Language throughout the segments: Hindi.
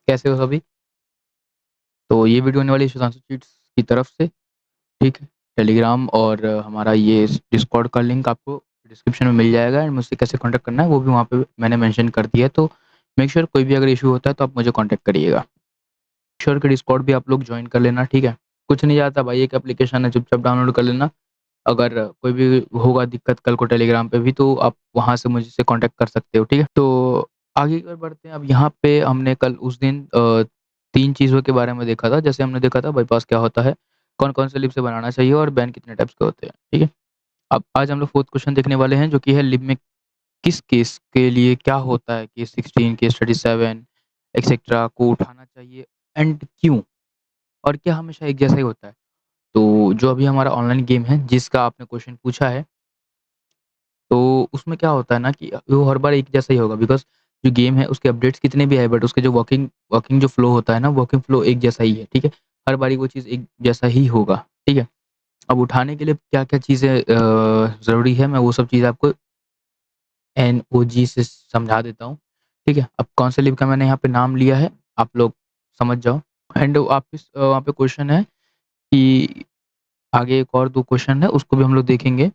कैसे हो सभी? तो ये वीडियो होने वाली है सुधांशु चीट्स की तरफ से, ठीक है? टेलीग्राम और हमारा ये डिस्कॉर्ड का लिंक आपको डिस्क्रिप्शन में मिल जाएगा एंड मुझसे कैसे कॉन्टैक्ट करना है वो भी वहाँ पे मैंने मेंशन कर दिया है, तो मेक श्योर कोई भी अगर इश्यू होता है तो आप मुझे कॉन्टैक्ट करिएगा। श्योर कि डिस्कॉर्ड भी आप लोग जॉइन कर लेना, ठीक है? कुछ नहीं जाता भाई, एक एप्लीकेशन है, चुपचाप डाउनलोड कर लेना। अगर कोई भी होगा दिक्कत कल को टेलीग्राम पे भी तो आप वहाँ से मुझसे कॉन्टैक्ट कर सकते हो, ठीक है? तो आगे की ओर बढ़ते हैं। अब यहाँ पे हमने कल उस दिन 3 चीज़ों के बारे में देखा था। जैसे हमने देखा था बाईपास क्या होता है, कौन-कौन से लिप से बनाना चाहिए और बैन कितने टाइप्स के होते हैं, ठीक है? अब आज हम लोग 4th क्वेश्चन देखने वाले हैं, जो कि है लिब में किस केस के लिए क्या होता है, केस 16, केस 37 एक्सेट्रा को उठाना चाहिए एंड क्यों? और क्या हमेशा एक जैसा ही होता है? तो जो अभी हमारा ऑनलाइन गेम है जिसका आपने क्वेश्चन पूछा है, तो उसमें क्या होता है ना कि वो हर बार एक जैसा ही होगा, बिकॉज़ जो गेम है उसके अपडेट्स कितने भी आए बट उसके जो वर्किंग वर्किंग जो फ्लो होता है ना, वर्किंग फ्लो एक जैसा ही है, ठीक है? हर बारी वो चीज़ एक जैसा ही होगा, ठीक है? अब उठाने के लिए क्या-क्या चीज़ें ज़रूरी है, मैं वो सब चीज़ें आपको एनओजी से समझा देता हूँ, ठीक है? अब कौन से लिब का मैंने यहाँ पे नाम लिया है, आप लोग समझ जाओ। एंड वहाँ पे क्वेश्चन है कि आगे एक और 2 क्वेश्चन है, उसको भी हम लोग देखेंगे,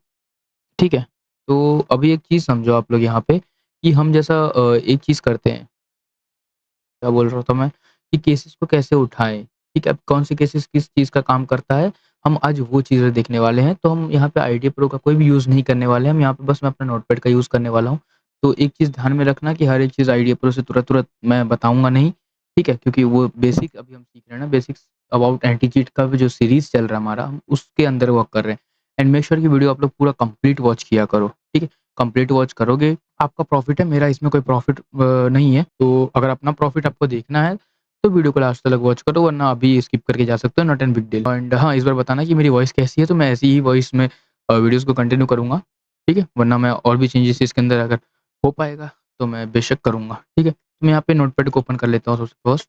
ठीक है? तो अभी एक चीज़ समझो आप लोग यहाँ पे कि हम जैसा एक चीज़ करते हैं, क्या बोल रहा था मैं, कि केसेस को कैसे उठाएँ, ठीक है? अब कौन से केसेस किस चीज़ का काम करता है, हम आज वो चीज़ें देखने वाले हैं। तो हम यहाँ पे आईडिया प्रो का कोई भी यूज़ नहीं करने वाले हैं, हम यहाँ पे बस मैं अपना नोटपैड का यूज़ करने वाला हूँ। तो एक चीज़ ध्यान में रखना कि हर एक चीज़ आईडिया प्रो से तुरंत-तुरंत मैं बताऊँगा नहीं, ठीक है? क्योंकि वो बेसिक अभी हम सीख रहे हैं ना, बेसिक्स अबाउट एंटी चीट का भी जो सीरीज़ चल रहा है हमारा, हम उसके अंदर वर्क कर रहे हैं। एंड मेक श्योर कि वीडियो आप लोग पूरा कंप्लीट वॉच किया करो, ठीक है? कंप्लीट वॉच करोगे, आपका प्रॉफ़िट है, मेरा इसमें कोई प्रॉफ़िट नहीं है। तो अगर अपना प्रॉफ़िट आपको देखना है, तो वीडियो को लास्ट तक वॉच करो, वरना अभी स्किप करके जा सकते हो, not an big deal. And हाँ, इस बार बताना कि मेरी वॉइस कैसी है, तो मैं ऐसी ही वॉइस में वीडियोज़ को कंटिन्यू करूँगा, ठीक है? वरना मैं और भी चेंजेस इसके अंदर अगर हो पाएगा, तो मैं बेशक करूँगा, ठीक है? तो मैं यहाँ पे नोटपैड को ओपन कर लेता हूँ सबसे फर्स्ट।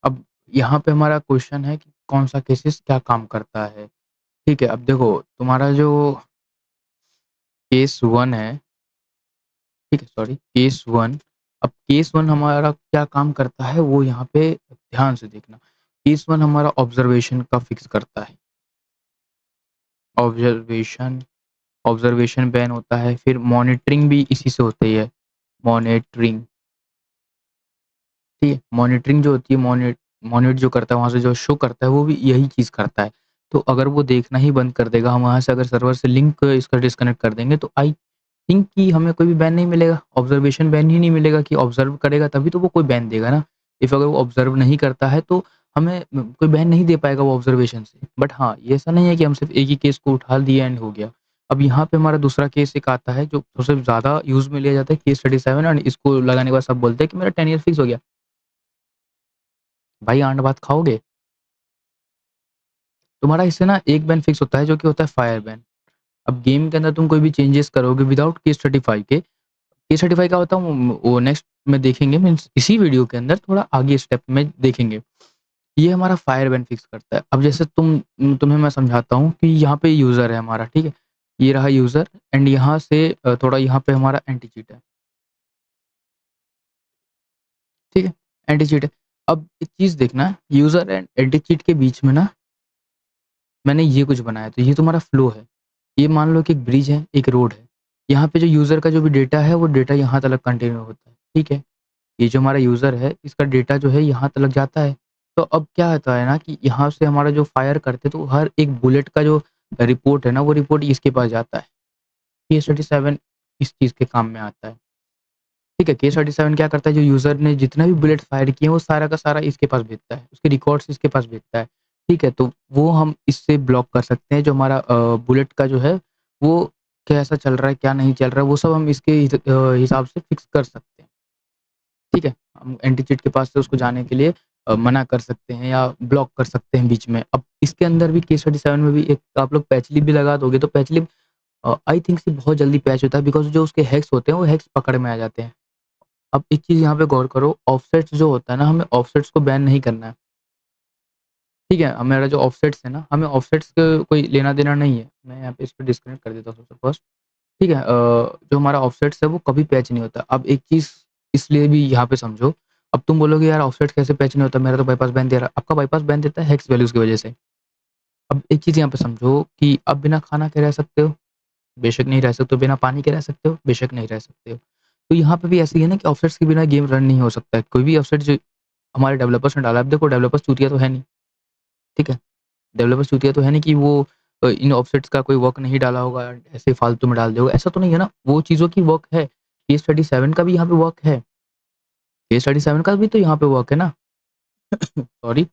अब यहाँ पे हमारा क्वेश्चन है कि कौन-सा केसेस क्या काम करता है, ठीक है? अब देखो, तुम्हारा जो केस 1 है, ठीक है, सॉरी केस 1। अब केस 1 हमारा क्या काम करता है वो यहाँ पे ध्यान से देखना। केस 1 हमारा ऑब्जर्वेशन का फिक्स करता है। ऑब्जर्वेशन ऑब्जर्वेशन बैन होता है, फिर मॉनिटरिंग भी इसी से होती है। मॉनिटरिंग, ठीक है? मॉनिटरिंग जो होती है, मॉनिट जो करता है वहाँ से जो शो करता है वो भी यही चीज़ करता है। तो अगर वो देखना ही बंद कर देगा, हम वहाँ से अगर सर्वर से लिंक इसका डिस्कनेक्ट कर देंगे तो आई थिंक कि हमें कोई भी बैन नहीं मिलेगा, ऑब्जर्वेशन बैन ही नहीं मिलेगा कि ऑब्ज़र्व करेगा तभी तो वो कोई बैन देगा ना। इफ अगर वो ऑब्ज़र्व नहीं करता है तो हमें कोई बैन नहीं दे पाएगा वो ऑब्ज़र्वेशन से। बट हाँ, ये ऐसा नहीं है कि हम सिर्फ़ एक ही केस को उठा दिए एंड हो गया। अब यहाँ पे हमारा दूसरा केस एक आता है जो सबसे ज़्यादा यूज़ में लिया जाता है, केस 37 एंड इसको लगाने के बाद सब बोलते हैं कि मेरा 10 ईयर फिक्स हो गया। भाई आंट भात खाओगे? तुम्हारा इससे ना एक बैन फिक्स होता है जो कि होता है फायर बैन। अब गेम के अंदर तुम कोई भी चेंजेस करोगे विदाउट केस 35 के, केस 35 का होता है वो नेक्स्ट में देखेंगे, मीन्स इसी वीडियो के अंदर थोड़ा आगे स्टेप में देखेंगे। ये हमारा फायर बैन फिक्स करता है। अब जैसे तुम्हें मैं समझाता हूँ कि यहाँ पे यूज़र है हमारा, ठीक है? ये रहा यूज़र एंड यहाँ से थोड़ा यहाँ पे हमारा एंटी चीट है, ठीक है? एंटी चीट है। अब एक चीज़ देखना, यूज़र एंड एंटी चीट के बीच में ना मैंने ये कुछ बनाया, तो ये तुम्हारा फ्लो है। ये मान लो कि एक ब्रिज है, एक रोड है। यहाँ पे जो यूज़र का जो भी डेटा है, वो डेटा यहाँ तक कंटिन्यू होता है, ठीक है? ये जो हमारा यूज़र है, इसका डेटा जो है यहाँ तक जाता है। तो अब क्या होता है ना कि यहाँ से हमारा जो फायर करते हैं, तो हर एक बुलेट का जो रिपोर्ट है ना, वो रिपोर्ट इसके पास जाता है। केस 37 इस चीज़ के काम में आता है, ठीक है? केस 37 क्या करता है, जो यूज़र ने जितना भी बुलेट फायर किए हैं, वो सारा का सारा इसके पास भेजता है। उसके रिकॉर्ड्स इसके पास भेजता है, ठीक है? तो वो हम इससे ब्लॉक कर सकते हैं, जो हमारा बुलेट का जो है, वो कैसा चल रहा है, क्या नहीं चल रहा है, वो सब हम इसके हिसाब से फिक्स कर सकते हैं। ठीक है? हम एंटी चीट के पास से उसको जाने के लिए मना कर सकते हैं या ब्लॉक कर सकते हैं बीच में। अब इसके अंदर भी केस 37 में भी एक आप लोग पैच-लिप भी लगा दोगे तो पैच-लिप आई थिंक से बहुत जल्दी पैच होता है, बिकॉज़ जो उसके हैक्स होते हैं वो हैक्स पकड़ में आ जाते हैं। अब एक चीज़ यहाँ पे गौर करो, ऑफसेट्स जो होता है ना, हमें ऑफसेट्स को बैन नहीं करना है। ठीक है? हमारा जो ऑफसेट्स है ना, हमें ऑफसेट्स का कोई लेना-देना नहीं है। मैं यहाँ पे इसको डिस्कनेक्ट कर देता हूँ सबसे फर्स्ट। ठीक है? जो हमारा ऑफसेट्स है वो कभी पैच नहीं होता। अब एक चीज़ इसलिए भी यहाँ पे समझो। अब तुम बोलोगे यार ऑफसेट कैसे पैच नहीं होता, मेरा तो बाईपास बैन दे रहा है। आपका बाईपास बैन देता है हेक्स वैल्यूज़ की वजह से। अब एक चीज़ यहाँ पे समझो कि आप बिना खाना के रह सकते हो? बेशक नहीं रह सकते हो। बिना पानी के रह सकते हो? बेशक नहीं रह सकते हो। तो यहाँ पे भी ऐसे ही है ना कि ऑफसेट्स के बिना गेम रन नहीं हो सकता है। कोई भी ऑफसेट जो हमारे डेवलपर्स ने डाला है, अब देखो डेवलपर्स चूतिया तो है नहीं, ठीक है? डेवलपर्स चूतिया तो है नहीं कि वो इन ऑफसेट्स का कोई वर्क नहीं डाला होगा, ऐसे फालतू में डाल दिया होगा, ऐसा तो नहीं है ना। वो चीज़ों की वर्क है। केस स्टडी 7 का भी यहाँ पे वर्क है। केस स्टडी 7 का भी तो यहाँ पे वर्क है ना। सॉरी,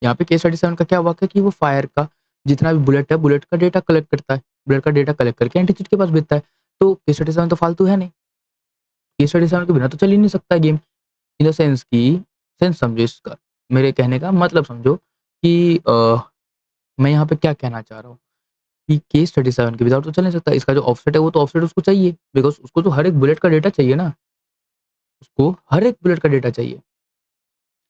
यहाँ पे केस स्टडी 7 का क्या वर्क है कि वो फायर का जितना भी बुलेट है, बुलेट का डेटा कलेक्ट करता है। बुलेट का डेटा कलेक्ट करके एंटीचिट के पास भेजता है। तो केस स्टडी 7 तो फालतू है नहीं। केस स्टडी 7 के बिना तो चल ही नहीं सकता गेम। इन द सेंस कि सेंस समझो इसका, मेरे कहने का मतलब समझो कि मैं यहाँ पे क्या कहना चाह रहा हूँ कि केस स्टडी 7 के विदाउट तो चल नहीं सकता। इसका जो ऑफसेट है वो तो ऑफसेट उसको चाहिए, बिकॉज़ उसको तो हर एक बुलेट का डेटा चाहिए ना, उसको हर एक बुलेट का डेटा चाहिए।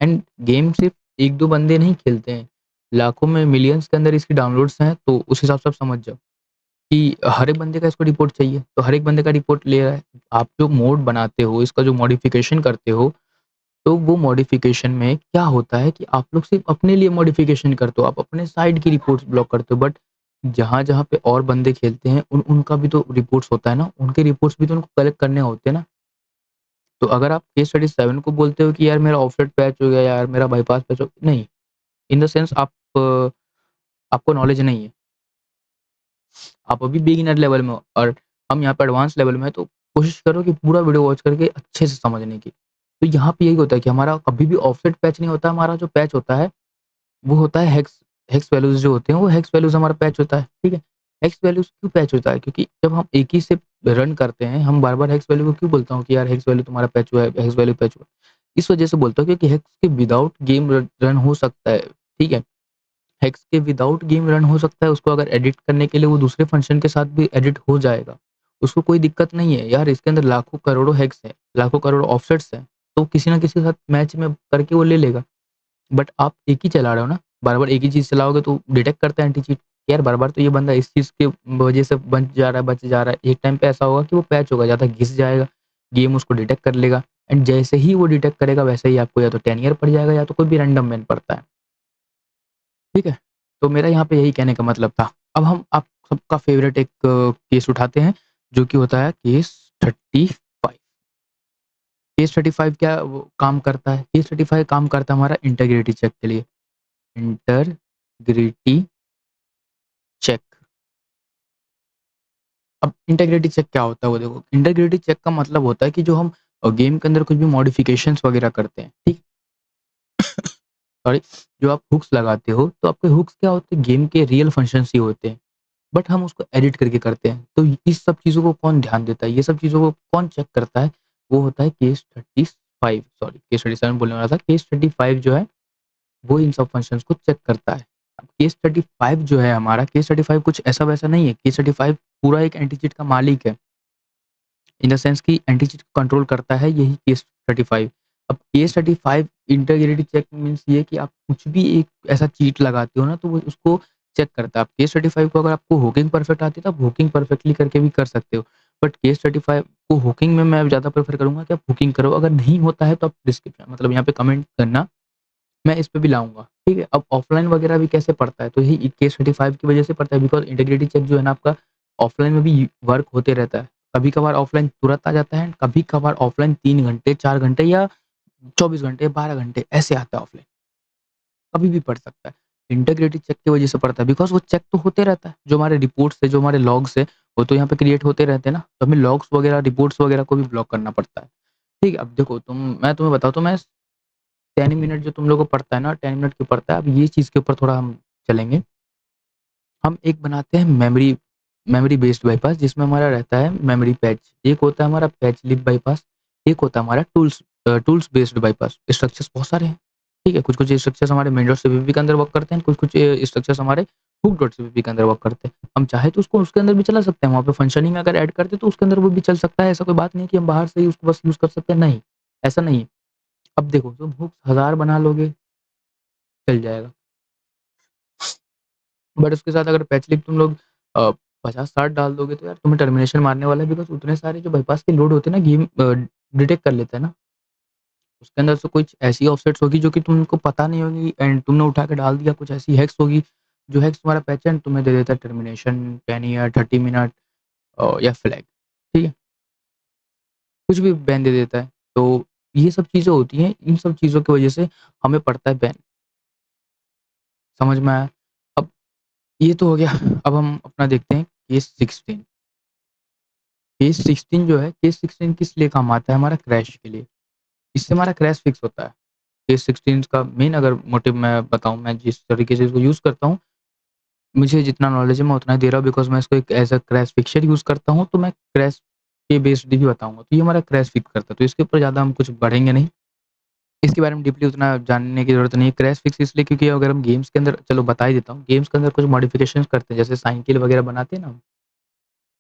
एंड गेम सिर्फ़ 1-2 बंदे नहीं खेलते हैं, लाखों में मिलियंस के अंदर इसकी डाउनलोड्स हैं, तो उस हिसाब से आप समझ जाओ कि हर एक बंदे का इसको रिपोर्ट चाहिए, तो हर एक बंदे का रिपोर्ट ले रहा है। आप जो मोड बनाते हो, इसका जो मॉडिफ़िकेशन करते हो, तो वो मॉडिफ़िकेशन में क्या होता है कि आप लोग सिर्फ़ अपने लिए मॉडिफ़िकेशन करते हो, आप अपने साइड की रिपोर्ट्स ब्लॉक करते हो, बट जहाँ-जहाँ पे और बंदे खेलते हैं, उनका भी तो रिपोर्ट्स होता है ना, उनके रिपोर्ट्स भी तो उनको कलेक्ट करने होते हैं ना। तो अगर आप केस स्टडी 7 को बोलते हो कि यार मेरा ऑफसेट पैच हो गया, यार मेरा बाईपास पैच हो नहीं, इन द सेंस आपको नॉलेज नहीं है। आप अभी बिगिनर लेवल में हो और हम यहाँ पे एडवांस लेवल में हैं, तो कोशिश करो कि पूरा वीडियो वॉच करके अच्छे से समझने की। तो यहाँ पे यही होता है कि हमारा कभी भी ऑफसेट पैच नहीं होता, हमारा जो पैच होता है, वो होता है हेक्स हेक्स वैल्यूज़ जो होते हैं, वो हेक्स वैल्यूज़ हमारा पैच होता है, ठीक है? हेक्स वैल्यूज़ क्यों पैच होता है? क्योंकि जब हम एक ही से रन करते हैं, हम बार-बार हेक्स वैल्यू को क्यों बोलता हूँ कि यार हेक्स वैल्यू तुम्हारा पैच हुआ है, हेक्स वैल्यू पैच हुआ है। इस वजह से बोलता हूँ क्योंकि हेक्स के विदाउट गेम रन हो सकता है, ठीक है? हेक्स के विदाउट गेम रन हो सकता है, उसको अगर एडिट करने के लिए वो दूसरे फंक्शन के साथ भी एडिट हो जाएगा। उसको कोई दिक्कत नहीं है, यार इसके अंदर लाखों करोड़ों हेक्स हैं, लाखों करोड़ों ऑफसेट्स हैं, तो किसी न किसी के साथ मैच में करके वो ले लेगा। बट आप एक ही चला रहे हो ना, बार-बार एक ही चीज़ चलाओगे तो डिटेक्ट करता है एंटी चीट, यार बार-बार तो ये बंदा इस चीज़ के वजह से बच जा रहा है। एक टाइम पे ऐसा होगा कि वो पैच होगा, ज़्यादा घिस जाएगा, गेम उसको डिटेक्ट कर लेगा एंड जैसे ही वो डिटेक्ट करेगा वैसे ही आपको या तो 10 ईयर पड़ जाएगा या तो कोई भी रैंडम बैन पड़ता है। ठीक है? तो मेरा यहाँ पे यही कहने का मतलब था। अब हम आप सबका फ़ेवरेट एक केस उठाते हैं, जो कि होता है केस 35। केस 35 क्या वो काम करता है? केस 35 काम करता है हमारा इंटीग्रिटी चेक के लिए। Integrity check. अब इंटीग्रिटी चेक क्या होता है वो देखो, इंटीग्रिटी चेक का मतलब होता है कि जो हम गेम के अंदर कुछ भी मॉडिफ़िकेशंस वगैरह करते हैं, ठीक? सॉरी, जो आप हुक्स लगाते हो, तो आपके हुक्स क्या होते हैं? गेम के रियल फंक्शंस ही होते हैं। बट हम उसको एडिट करके करते हैं। तो इस सब चीज़ों को कौन ध्यान देता है? ये सब चीज़ों को कौन चेक करता है? वो होता है केस 35 सॉरी केस 37 बोलने वाला था। केस 35 जो है, वो इन सब फंक्शंस को चेक करता है। अब केस 35 जो है हमारा, केस 35 कुछ ऐसा-वैसा नहीं है। केस 35 पूरा एक एंटी-चीट का मालिक है। इन द सेंस कि एंटी-चीट को कंट्रोल करता है यही केस 35। अब केस 35 इंटीग्रिटी चेक मीन्स ये कि आप कुछ भी एक ऐसा चीट लगाते हो ना, तो वो उसको चेक करता है। अब केस 35 को अगर आपको हुकिंग परफेक्ट आती है, तो आप हुकिंग परफेक्टली करके भी कर सकते हो। बट केस 35 को हुकिंग में मैं ज़्यादा प्रेफ़र करूँगा कि आप हुकिंग करो। अगर नहीं होता है, तो आप डिस्क्रिप्शन मतलब यहाँ पे कमेंट करना, मैं इस पे भी लाऊँगा, ठीक है? अब ऑफलाइन वगैरह भी कैसे पड़ता है, तो यही केस 35 की वजह से पड़ता है बिकॉज़ इंटीग्रिटी चेक जो है ना आपका, ऑफलाइन में भी वर्क होते रहता है। कभी-कभार ऑफलाइन तुरंत आ जाता है, कभी-कभार ऑफलाइन 3 घंटे, 4 घंटे या 24 घंटे, 12 घंटे ऐसे आता है ऑफलाइन, कभी भी पड़ सकता है। इंटीग्रिटी चेक की वजह से पड़ता है बिकॉज़ वो चेक तो होते रहता है। जो हमारे रिपोर्ट्स है, जो हमारे लॉग्स है, वो तो यहाँ पे क्रिएट होते रहते हैं ना, तो हमें लॉग्स वगैरह, रिपोर्ट्स वगैरह को भी ब्लॉक करना पड़ता है। ठीक है? अब देखो मैं तुम्हें बताता हूँ, मैं 10 मिनट जो तुम लोगों को पड़ता है ना, 10 मिनट क्यों पड़ता है, अब ये चीज़ के ऊपर थोड़ा हम चलेंगे। हम एक बनाते हैं मेमोरी मेमोरी बेस्ड बाईपास जिसमें हमारा रहता है मेमोरी पैच। एक होता है हमारा पैच लिप बाईपास, एक होता है हमारा टूल्स बेस्ड बाईपास। स्ट्रक्चर्स बहुत सारे हैं, ठीक है? कुछ-कुछ स्ट्रक्चर्स हमारे मेन डॉट सीपीपी के अंदर वर्क करते हैं, कुछ-कुछ स्ट्रक्चर्स हमारे हुक डॉट सीपीपी के अंदर वर्क करते हैं। हम चाहे तो उसको उसके अंदर भी चला सकते हैं, वहाँ पे फंक्शनिंग अगर ऐड करते तो उसके अंदर वो भी चल सकता है। ऐसा कोई बात नहीं है कि हम बाहर से ही उसको बस यूज़ कर सकते हैं, नहीं, ऐसा नहीं है। अब देखो तुम हुक्स 1000 बना लोगे, चल जाएगा। बट उसके साथ अगर पैच लिप तुम लोग 50-60 डाल दोगे तो यार तुम्हें टर्मिनेशन मारने वाला है बिकॉज़ उतने सारे जो बाईपास के लोड होते हैं ना गेम डिटेक्ट कर लेता है ना। उसके अंदर से कुछ ऐसी ऑफसेट्स होगी जो कि तुमको पता नहीं होगी एंड तुमने उठा के डाल दिया, कुछ ऐसी हैक्स होगी, जो हैक्स तुम्हारा पहचान तुम्हें दे देता है टर्मिनेशन, 10 ईयर, 30 मिनट या फ्लैग, ठीक है? कुछ भी बैन दे देता है। तो ये सब चीज़ें होती हैं, इन सब चीज़ों की वजह से हमें पड़ता है बैन, समझ में आया? अब ये तो हो गया, अब हम अपना देखते हैं केस 16। केस 16 जो है, केस 16 किस लिए काम आता है? हमारा क्रैश के लिए। इससे हमारा क्रैश फिक्स होता है। केस 16 का मेन अगर मोटिव मैं बताऊँ, मैं जिस तरीके से इसको यूज़ करता हूँ, मुझे जितना नॉलेज है मैं उतना ही दे रहा हूँ बिकॉज़ मैं इसको एक as a crash fixer use करता हूँ, तो मैं क्रैश के बेस्ड ही बताऊँगा। तो ये हमारा क्रैश फिक्स करता है, तो इसके ऊपर ज़्यादा हम कुछ बढ़ेंगे नहीं। इसके बारे में डीपली उतना जानने की ज़रूरत नहीं है। क्रैश फिक्स इसलिए क्योंकि अगर हम गेम्स के अंदर, चलो बता ही देता हूँ, गेम्स के अंदर कुछ मॉडिफ़िकेशंस करते हैं, जैसे साइन किल वगैरह बनाते हैं ना हम,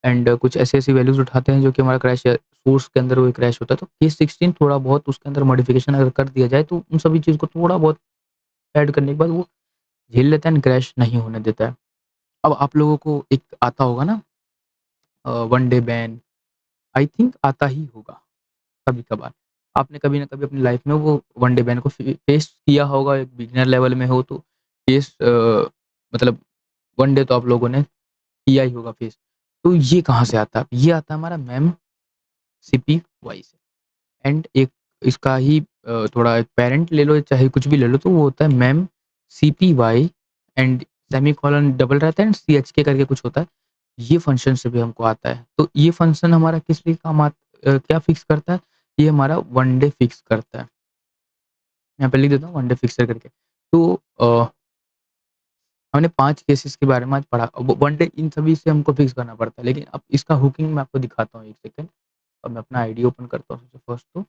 एंड कुछ ऐसी-ऐसी वैल्यूज़ उठाते हैं जो कि हमारा क्रैश है, सोर्स के अंदर वो क्रैश होता है। तो केस 16 थोड़ा बहुत उसके अंदर मॉडिफ़िकेशन अगर कर दिया जाए, तो उन सभी चीज़ को थोड़ा बहुत ऐड करने के बाद वो झेल लेता है एंड क्रैश नहीं होने देता है। अब आप लोगों को एक आता होगा ना, one day ban, I think आता ही होगा कभी-कभार। आपने कभी न कभी अपनी लाइफ़ में वो वन डे बैन को फेस किया होगा, एक बिगिनर लेवल में हो तो फेस मतलब वन डे तो आप लोगों ने किया ही होगा फेस। तो ये कहाँ से आता है? ये आता है हमारा मेम सीपीवाई से, एंड एक इसका ही थोड़ा एक पैरेंट ले लो, चाहे कुछ भी ले लो, तो वो होता है मेम सीपीवाई एंड सेमीकोलन डबल रहता है एंड सीएचके करके कुछ होता है। ये फंक्शन से भी हमको आता है। तो ये फंक्शन हमारा किस लिए क्या फिक्स करता है? ये हमारा वन डे फिक्स करता है। यहाँ पे लिख देता हूँ वन डे फिक्सर करके। तो हमने 5 केसेस के बारे में आज पढ़ा। अब वन डे इन सभी से हमको फिक्स करना पड़ता है। लेकिन अब इसका हुकिंग मैं आपको दिखाता हूँ 1 सेकंड। अब मैं अपना आईडी ओपन करता हूँ सबसे फर्स्ट तो।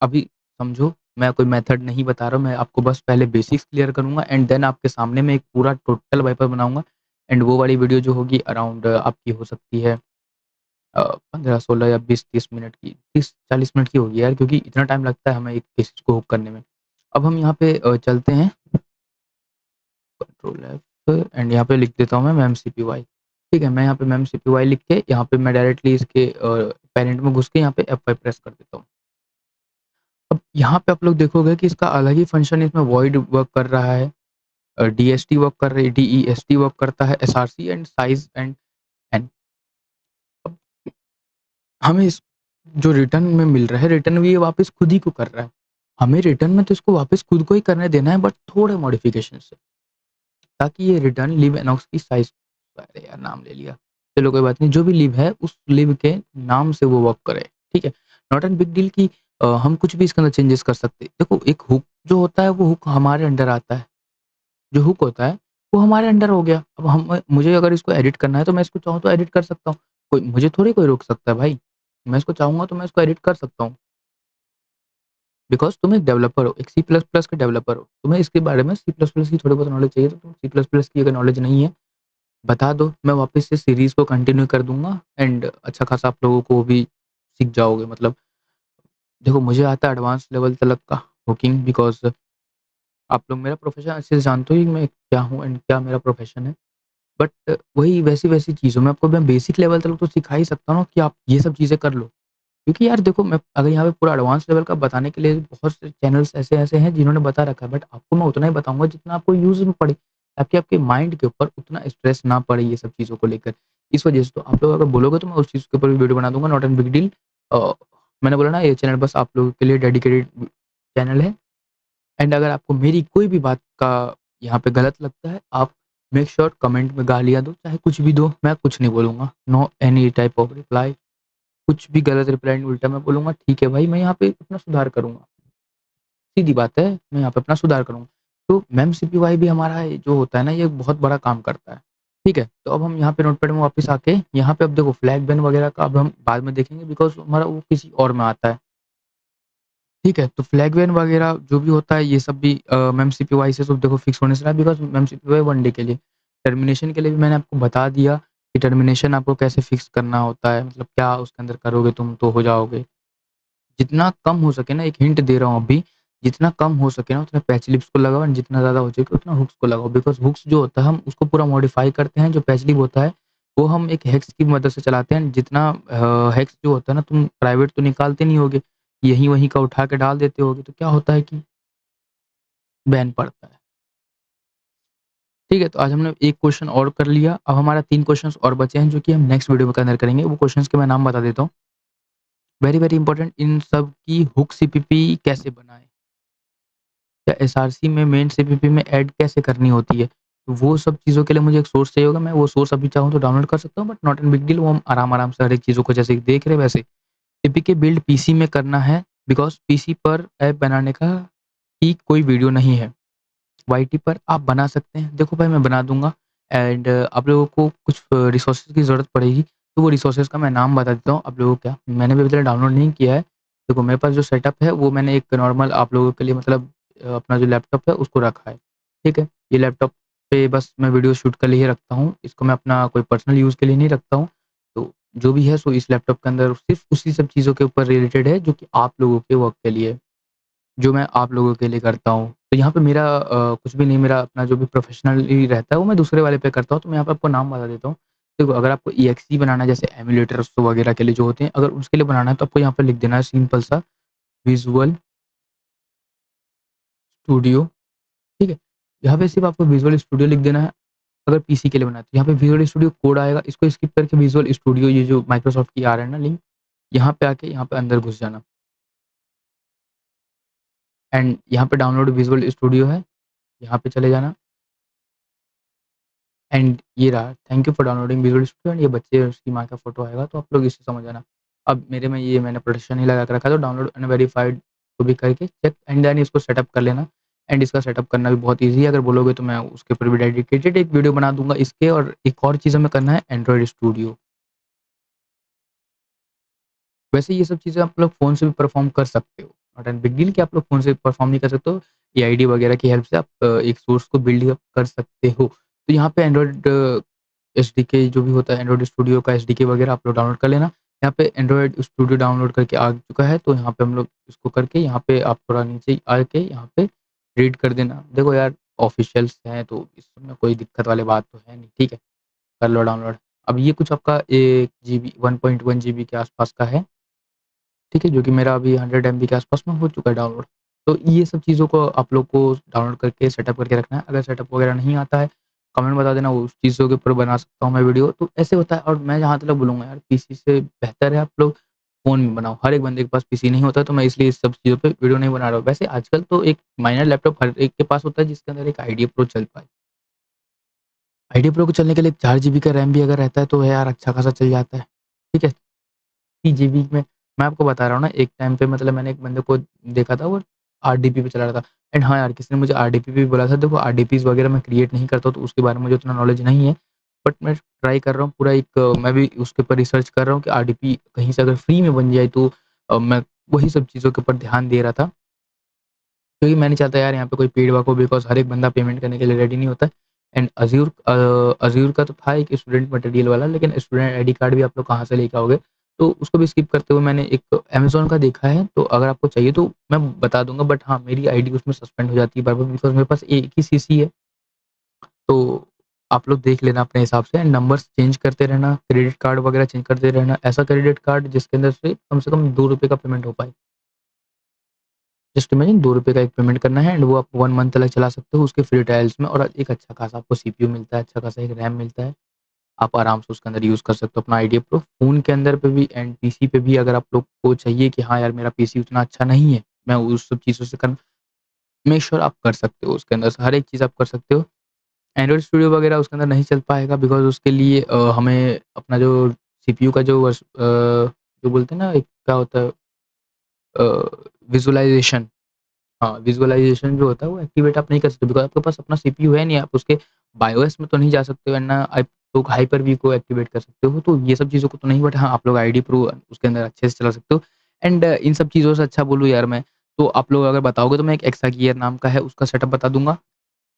अभी समझो, मैं कोई मेथड नहीं बता रहा हूँ, मैं आपको बस पहले बेसिक्स क्लियर करूँगा एंड देन आपके सामने मैं एक पूरा टोटल वाइपर बनाऊँगा एंड वो वाली वीडियो जो होगी अराउंड आपकी हो सकती है 15, 16 या 20-30 मिनट की, 30-40 मिनट की होगी यार, क्योंकि इतना टाइम लगता है हमें एक केसेस को हुक करने में। अब हम यहाँ पे चलते हैं, कंट्रोल एफ एंड यहाँ पे लिख देता हूँ मैं मेमसीपीवाई। ठीक है, मैं यहाँ पे मेमसीपीवाई लिख के यहाँ पे मैं डायरेक्टली इसके पैरेंट में घुस के यहाँ पे F5 प्रेस कर देता हूँ। अब यहाँ पे आप लोग देखोगे कि इसका अलग ही फंक्शन इसमें वॉइड वर्क कर रहा है, डीएसटी वर्क कर रही है, डीईएसटी वर्क करता है, SRC and size and N. अब हमें इस जो रिटर्न में मिल रहा है, रिटर्न भी ये वापस खुद ही को कर रहा है। हमें रिटर्न में तो इसको वापस खुद को ही करने देना है, बट थोड़े मॉडिफिकेशन से, ताकि ये रिटर्न लिब एनॉक्स की साइज़, अरे यार नाम ले लिया। चलो कोई बात नहीं, जो भी लिब है उस लिब के नाम से वो वर्क करे, ठीक है? नॉट एन बिग डील कि हम कुछ भी इसके अंदर चेंजेस कर सकते हैं। देखो एक हुक जो होता है वो हुक हमारे अंडर आता है। जो हुक होता है वो हमारे अंडर हो गया। अब हम मुझे अगर इसको एडिट करना है तो मैं इसको चाहूँ तो एडिट कर सकता हूँ। कोई मुझे थोड़ी कोई रोक सकता है भाई। मैं इसको चाहूँगा तो मैं इसको एडिट कर सकता हूँ। बिकॉज़ तुम एक डेवलपर हो, एक सी प्लस प्लस के डेवलपर हो। तुम्हें इसके बारे में सी प्लस प्लस की थोड़ी बहुत नॉलेज चाहिए, तो तुम सी प्लस प्लस की अगर नॉलेज नहीं है, बता दो। मैं वापस से सीरीज़ को कंटिन्यू कर दूँगा एंड अच्छा खासा आप लोगों को भी सीख जाओगे। मतलब देखो मुझे आता है एडवांस लेवल तलक का हुकिंग, बिकॉज़ आप लोग मेरा प्रोफ़ेशन अच्छे से जानते हो ही मैं क्या हूँ एंड क्या मेरा प्रोफ़ेशन है। बट वही वैसी-वैसी चीज़ों में आपको मैं बेसिक लेवल तक तो सिखा ही सकता हूँ ना कि आप ये सब चीज़ें कर लो। क्योंकि यार देखो, मैं अगर यहाँ पे पूरा एडवांस लेवल का बताने के लिए बहुत से चैनल्स ऐसे-ऐसे हैं जिन्होंने बता रखा है, बट आपको मैं उतना ही बताऊँगा जितना आपको यूज़ में पड़े, ताकि आपके माइंड के ऊपर उतना स्ट्रेस ना पड़े ये सब चीज़ों को लेकर। इस वजह से तो आप लोग अगर बोलोगे तो मैं उस चीज़ के ऊपर भी वीडियो बना दूँगा, नॉट एन बिग डील। अ, मैंने बोला ना ये चैनल बस आप लोगों के लिए डेडिकेटेड चैनल है। एंड अगर आपको मेरी कोई भी बात का यहाँ पे गलत लगता है, आप मेक श्योर कमेंट में गालियाँ दो, चाहे कुछ भी दो, मैं कुछ नहीं बोलूँगा। No any type of reply. कुछ भी गलत रिप्लाई उल्टा मैं बोलूँगा, ठीक है भाई, मैं यहाँ पे अपना सुधार करूँगा। सीधी बात है, मैं यहाँ पे अपना सुधार करूँगा। तो मेमसीपीवाई भी हमारा ये जो होता है ना, ये बहुत बड़ा काम करता है। ठीक है? तो अब हम यहाँ पे नोटपैड में वापस आके यहाँ पे अब देखो फ्लैग बैन वगैरह का अब हम बाद में देखेंगे, बिकॉज़ हमारा वो किसी और में आता है। ठीक है? तो फ्लैग बैन वगैरह जो भी होता है ये सब भी मेमसीपीवाई से तो देखो फिक्स होने से रहा है, बिकॉज़ मेमसीपीवाई वन डे के लिए। टर्मिनेशन के लिए भी मैंने आपको बता दिया कि टर्मिनेशन आपको कैसे फिक्स करना होता है, मतलब क्या उसके अंदर करोगे तुम तो हो जाओगे। जितना कम हो सके ना, एक हिंट दे रहा हूँ अभी, जितना कम हो सके ना उतना पैच लिप्स को लगाओ एंड जितना ज़्यादा हो सके उतना हुक्स को लगाओ, बिकॉज़ हुक्स जो होता है हम उसको पूरा मॉडिफ़ाई करते हैं, जो पैच लिप होता है वो हम एक हैक्स की मदद से चलाते हैं। जितना हैक्स जो होता है ना, तुम प्राइवेट तो निकालते नहीं होगे, यहीं वहीं का उठा के डाल देते होगे, तो क्या होता है कि बैन पड़ता है। ठीक है, तो आज हमने एक क्वेश्चन और कर लिया, अब हमारा 3 क्वेश्चंस और बचे हैं जो कि हम नेक्स्ट वीडियो के अंदर करेंगे। वो क्वेश्चंस के मैं नाम बता देता हूँ। वेरी, वेरी इंपोर्टेंट, इन सब की हुक सीपीपी कैसे बनाएँ? या एसआरसी में मेन सीपीपी में ऐड कैसे करनी होती है? तो वो सब चीज़ों के लिए मुझे एक सोर्स चाहिए होगा, मैं वो सोर्स अभी चाहूँ तो डाउनलोड कर सकता हूँ, but not an big deal, वो हम आराम-आराम से हर एक चीज़ों को जैसे देख रहे हैं वैसे। एपीके बिल्ड पीसी में करना है, बिकॉज़ पीसी पर ऐप बनाने का की कोई वीडियो नहीं है। वाईटी पर आप बना सकते हैं। देखो भाई, मैं बना दूँगा एंड आप लोगों को कुछ रिसोर्सेज़ की ज़रूरत पड़ेगी, तो वो रिसोर्सेज़ का मैं नाम बता देता हूँ आप लोगों को। क्या मैंने भी अभी तक डाउनलोड नहीं किया है। देखो, मेरे पास जो सेटअप है वो मैंने एक नॉर्मल आप लोगों के लिए मतलब अपना जो लैपटॉप है उसको रखा है, ठीक है? ये लैपटॉप पे बस मैं वीडियो शूट के लिए रखता हूँ, इसको मैं अपना कोई पर्सनल यूज़ के लिए नहीं रखता हूँ। तो जो भी है सो इस लैपटॉप के अंदर सिर्फ़ उसी सब चीज़ों के ऊपर रिलेटेड है जो कि आप लोगों के वर्क के लिए है। जो मैं आप लोगों के लिए करता हूँ। तो यहाँ पे मेरा कुछ भी नहीं, मेरा अपना जो भी प्रोफ़ेशनली रहता है वो मैं दूसरे वाले पे करता हूँ, तो मैं यहाँ पे आपको नाम बता देता हूँ। देखो, अगर आपको ईएक्सई बनाना है जैसे एमुलेटर्स वगैरह के लिए जो होते हैं, अगर उसके लिए बनाना है तो आपको यहाँ पे लिख देना है सिंपल सा विज़ुअल स्टूडियो, ठीक है? यहाँ पे सिर्फ़ आपको विज़ुअल स्टूडियो लिख देना है, अगर पीसी के लिए बनाना है। तो यहाँ पे विज़ुअल स्टूडियो कोड आएगा, इसको स्किप करके विज़ुअल स्टूडियो ये जो माइक्रोसॉफ्ट की आ रहा है ना लिंक, यहाँ पे आके यहाँ पे अंदर घुस जाना एंड यहाँ पे डाउनलोड विज़ुअल स्टूडियो है, यहाँ पे चले जाना। एंड ये रहा, thank you for downloading visual studio and ये बच्चे और उसकी माँ का फ़ोटो आएगा, तो आप लोग इससे समझ जाना। अब मेरे में ये मैंने प्रोटेक्शन ही लगा के रखा है, तो डाउनलोड अनवेरिफाइड को भी करके चेक एंड देन इसको सेटअप कर लेना। एंड इसका सेटअप करना भी बहुत ईज़ी है, अगर बोलोगे तो मैं उसके ऊपर भी डेडिकेटेड एक वीडियो बना दूँगा इसके। और एक और चीज़ हमें करना है एंड्रॉइड स्टूडियो। वैसे ये सब चीज़ें आप लोग फ़ोन से भी परफ़ॉर्म कर सकते हो। नॉट एन बिग डील कि आप लोग फ़ोन से परफ़ॉर्म नहीं कर सकते हो। एआईडी वगैरह की हेल्प से आप एक सोर्स को बिल्ड अप कर सकते हो। तो यहाँ पे एंड्रॉइड एसडीके जो भी होता है, एंड्रॉइड स्टूडियो का एसडीके वगैरह आप लोग डाउनलोड कर लेना। यहाँ पे एंड्रॉइड स्टूडियो डाउनलोड करके आ चुका है, तो यहाँ पे हम लोग इसको करके यहाँ पे आप थोड़ा नीचे आके यहाँ पे रीड कर देना। देखो यार, ऑफ़िशियल्स हैं तो इसमें कोई दिक्कत वाली बात तो है नहीं, ठीक है? कर लो डाउनलोड। अब ये कुछ आपका 1 जीबी 1.1 जीबी के आस-पास का है। ठीक है, जो कि मेरा अभी 100 एमबी के आस-पास में हो चुका है डाउनलोड। तो ये सब चीज़ों को आप लोग को डाउनलोड करके सेटअप करके रखना है। अगर सेटअप वगैरह नहीं आता है, कमेंट बता देना, उस चीज़ों के ऊपर बना सकता हूँ मैं वीडियो। तो ऐसे होता है, और मैं जहाँ तक बोलूँगा यार, पीसी से बेहतर है आप लोग फ़ोन में बनाओ। हर एक बंदे के पास पीसी नहीं होता, तो मैं इसलिए इस सब चीज़ों पे वीडियो नहीं बना रहा हूँ। वैसे आजकल तो एक माइनर लैपटॉप हर एक के पास होता है जिसके अंदर एक आईडिया प्रो चल पाए। आईडिया प्रो को चलने के लिए 4 जीबी का रैम भी अगर रहता है तो यार अच्छा खासा चल जाता है। ठीक है? 30 जीबी में मैं आपको बता रहा हूँ ना, एक टाइम पे मतलब मैंने एक बंदे को देखा था, वो आरडीपी पे चला रहा था। एंड हाँ यार, किसी ने मुझे आरडीपी भी बोला था। देखो, आरडीपीज़ वगैरह मैं क्रिएट नहीं करता हूँ, तो उसके बारे में मुझे उतना नॉलेज नहीं है। बट मैं ट्राई कर रहा हूँ पूरा एक मैं भी उसके ऊपर रिसर्च कर रहा हूँ कि आरडीपी कहीं से अगर फ्री में बन जाए तो मैं वही सब चीज़ों के ऊपर ध्यान दे रहा था। क्योंकि मैं नहीं चाहता यार यहाँ पे कोई पेड़ वाको, बिकॉज़ हर एक बंदा पेमेंट करने के लिए रेडी नहीं होता है। एंड अज़ूर का तो था एक स्टूडेंट मटेरियल वाला, लेकिन स्टूडेंट आईडी कार्ड भी आप लोग कहाँ से लेके आओगे? तो उसको भी स्किप करते हुए मैंने एक अमेज़न का देखा है, तो अगर आपको चाहिए तो मैं बता दूँगा। बट हाँ, मेरी आईडी उसमें सस्पेंड हो जाती है बार-बार, बिकॉज़ मेरे पास एक ही सीसी है। तो आप लोग देख लेना अपने हिसाब से, एंड नंबर्स चेंज करते रहना, क्रेडिट कार्ड वगैरह चेंज करते रहना। ऐसा क्रेडिट कार्ड जिसके अंदर से कम ₹2 का पेमेंट हो पाए। जस्ट इमेजिन ₹2 का एक पेमेंट करना है एंड वो आप 1 मंथ तक चला सकते हो उसके फ्री ट्रायल्स में, और एक अच्छा खासा आपको सीपीयू मिलता है, अच्छा खासा एक रैम मिलता है। आप आराम से उसके अंदर यूज़ कर सकते हो अपना आइडिया प्रो। फ़ोन के अंदर पे भी एंड पीसी पे भी, अगर आप लोग को चाहिए कि हाँ यार, मेरा पीसी उतना अच्छा नहीं है, मैं उस सब चीज़ों से कर मेक श्योर आप कर सकते हो। उसके अंदर से हर एक चीज़ आप कर सकते हो। एंड्रॉइड स्टूडियो वगैरह उसके अंदर नहीं चल पाएगा, बिकॉज़ उसके लिए हमें अपना जो सीपीयू का जो बोलते हैं ना, एक क्या होता है अ, विज़ुअलाइज़ेशन। हाँ, विज़ुअलाइज़ेशन जो होता है वो एक्टिवेट आप नहीं कर सकते, बिकॉज़ आपके पास अपना सीपीयू है नहीं। आप उसके बायोस में तो नहीं जा सकते हो, एंड ना आप लोग हाइपर वी को एक्टिवेट कर सकते हो। तो ये सब चीज़ों को तो नहीं, बट हाँ, आप लोग आईडी प्रो उसके अंदर अच्छे से चला सकते हो। एंड इन सब चीज़ों से अच्छा बोलूँ यार मैं, तो आप लोग अगर बताओगे तो मैं एक एक्सागियर नाम का है उसका सेटअप बता दूँगा।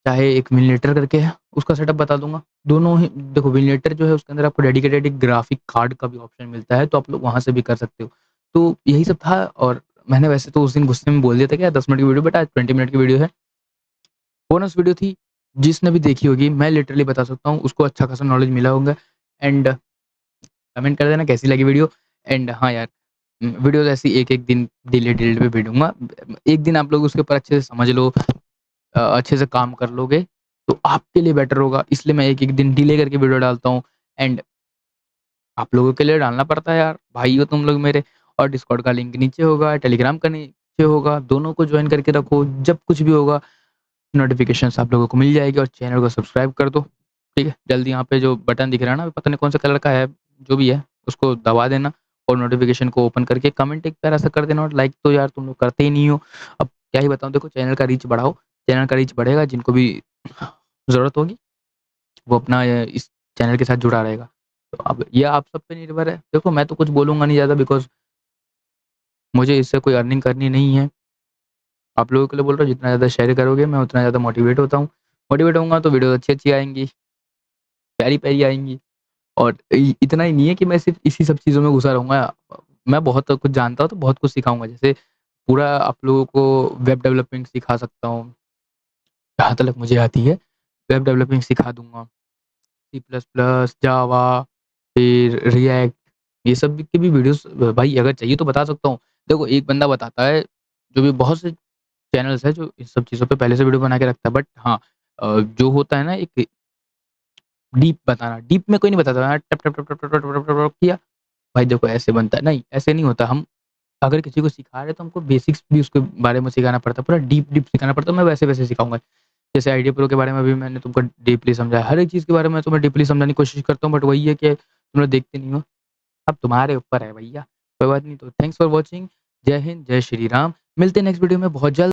चाहे एक मिनिएटर करके है, उसका सेटअप बता दूँगा। दोनों ही देखो, मिनिएटर जो है उसके अंदर आपको डेडिकेटेड एक ग्राफिक कार्ड का भी ऑप्शन मिलता है, तो आप लोग वहाँ से भी कर सकते हो। तो यही सब था, और मैंने वैसे तो उस दिन गुस्से में बोल दिया था कि यार 10 मिनट की वीडियो, बट आज 20 मिनट की वीडियो है। बोनस वीडियो थी, जिसने भी देखी होगी मैं लिटरली बता सकता हूँ उसको अच्छा खासा नॉलेज मिला होगा। एंड कमेंट कर देना कैसी लगी वीडियो। एंड हाँ यार, वीडियोज़ ऐसी एक-एक दिन डिले पे भेजूँगा। एक दिन आप लोग उसके ऊपर अच्छे से समझ लो, अच्छे से काम कर लोगे, तो आपके लिए बेटर होगा। इसलिए मैं एक-एक दिन डिले करके वीडियो डालता हूँ। एंड आप लोगों के लिए डालना पड़ता है यार, भाई हो तुम लोग मेरे। और डिस्कॉर्ड का लिंक नीचे होगा, टेलीग्राम का नीचे होगा, दोनों को जॉइन करके रखो। जब कुछ भी होगा नोटिफ़िकेशंस आप लोगों को मिल जाएगी, और चैनल को सब्सक्राइब कर दो, ठीक है? जल्दी यहाँ पे जो बटन दिख रहा है ना, पता नहीं कौन-सा कलर का है, जो भी है, उसको दबा देना और नोटिफ़िकेशन को ओपन करके कमेंट एक प्यारा-सा कर देना, और लाइक तो यार तुम लोग करते ही नहीं हो। अब क्या ही बताऊँ, देखो चैनल का रीच बढ़ाओ, चैनल का रीच बढ़ेगा, जिनको भी ज़रूरत होगी, वो अपना इस चैनल के साथ जुड़ा रहेगा। तो अब ये आप सब पे निर्भर है। देखो मैं तो कुछ बोलूँगा नहीं ज़्यादा, बिकॉज़ मुझे इससे कोई अर्निंग करनी नहीं है। आप लोगों के लिए बोल रहा हूँ, जितना ज़्यादा शेयर करोगे मैं उतना ज़्यादा मोटिवेट होता हूँ। मोटिवेट होऊँगा तो वीडियोज़ अच्छी-अच्छी आएँगी, प्यारी-प्यारी आएँगी। और इ इतना ही नहीं है कि मैं सिर्फ़ इसी सब चीज़ों में घुसा रहूँगा। मैं बहुत कुछ जानता हूँ, तो बहुत कुछ सिखाऊँगा। जैसे पूरा आप लोगों को वेब डेवलपिंग सिखा सकता हूँ, जहाँ तक मुझे आती है। वेब डेवलपिंग सिखा दूँगा, सी प्लस प्लस, जावा, फिर रिएक्ट, ये सब की भी वीडियोज़ भाई अगर चाहिए तो बता सकता हूँ। देखो एक बंदा बताता है, जो भी बहुत से चैनल्स हैं जो इस सब चीज़ों पे पहले से वीडियो बना के रखता है। बट हाँ, जो होता है ना एक डीप बताना, डीप में कोई नहीं बताता है, टप टप टप टप टप टप टप टप टप किया, भाई देखो ऐसे बनता है, नहीं ऐसे नहीं होता। हम अगर किसी को सिखा रहे हैं तो हमको बेसिक्स भी उसके बारे में सिखाना पड़ता है, पूरा डीप सिखाना पड़ता है। मैं वैसे-वैसे सिखाऊँगा। जैसे आईडिया प्रो के बारे में भी मैंने तुमको डीपली समझाया, हर एक चीज़ के बारे में तुम्हें डीपली समझाने की कोशिश करता हूँ, बट वही है कि तुम लोग देखते नहीं हो। अब तुम्हारे ऊपर है भैया, कोई बात नहीं। तो थैंक्स फॉर वॉचिंग। जय हिंद, जय श्री राम। मिलते हैं नेक्स्ट वीडियो में बहुत जल्द।